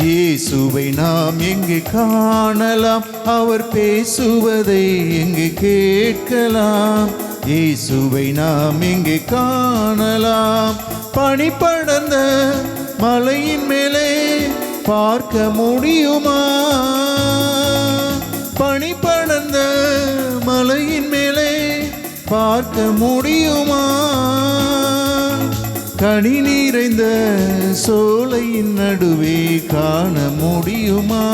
இயேசுவை நாம் எங்கு காணலாம், அவர் பேசுவதை எங்கு கேட்கலாம். இயேசுவை நாம் எங்கு காணலாம், பனி படர்ந்த மலையின் மேலே பார்க்க முடியுமா? பனி படர்ந்த மலையின் மேலே பார்க்க முடியுமா? கனி நிறைந்த சோலையின் நடுவே காண முடியுமா?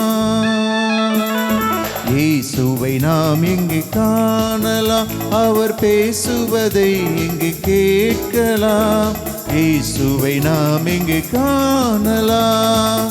இயேசுவை நாம் எங்கு காணலாம், அவர் பேசுவதை எங்கு கேட்கலாம். இயேசுவை நாம் எங்கு காணலாம்.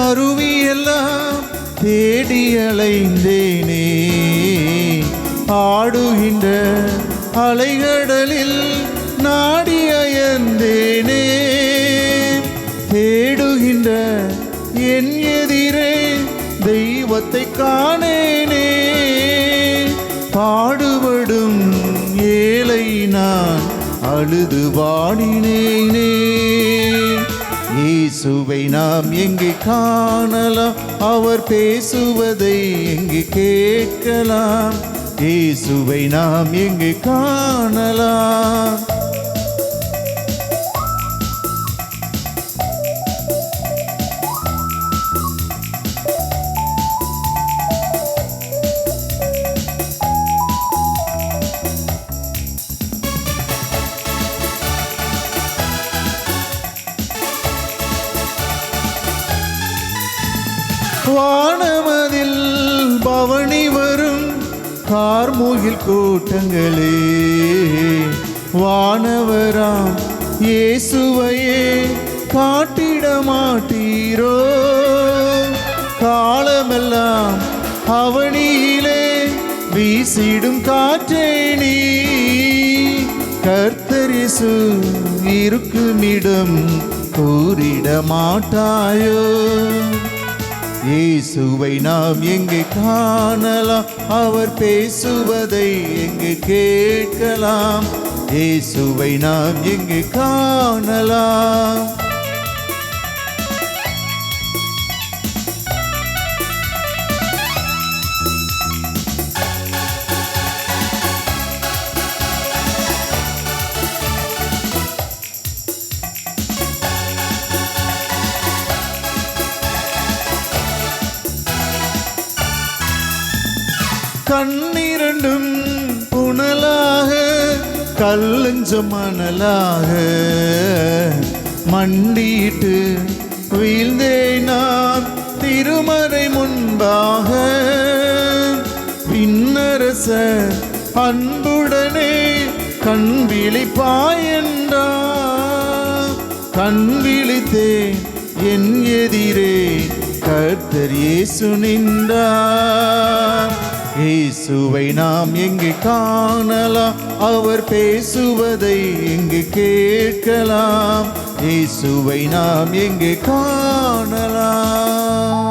அருவியெல்லாம் தேடி அலைந்தேனே, ஆடுகின்ற அலைகடலில் நாடி அயர்ந்தேனே. தேடுகின்ற என் எதிரே தெய்வத்தை காணேனே, பாடுபடும் ஏழை நான் அழுது வாடினேனே. இயேசுவை நாம் எங்கு காணலாம், அவர் பேசுவதை எங்கு கேட்கலாம். இயேசுவை நாம் எங்கு காணலாம். வானமதில் பவனி வரும் கார்முகில் கூட்டங்களே, வானவராம் இயேசுவையே காட்டிட மாட்டீரோ? காலமெல்லாம் அவனியிலே வீசிடும் காற்றே நீ, கர்த்தர் இயேசு இருக்குமிடம் கூறிட மாட்டாயோ? இயேசுவை நாம் எங்கு காணலாம், அவர் பேசுவதை எங்கு கேட்கலாம். இயேசுவை நாம் எங்கு காணலாம். கண்ணிரண்டும் புனலாக கல்லஞ்ச மணலாக மண்டிட்டு வீழ்ந்தேன் நான் திருமறை முன்பாக. விண்ணரச அன்புடனே கண் விழிப்பாய் என்றார், கண் விழித்தேன் என் எதிரே கர்த்தர் இயேசு நின்றார். இயேசுவை நாம் எங்கு காணலாம், அவர் பேசுவதை எங்கு கேட்கலாம். இயேசுவை நாம் எங்கு காணலாம்.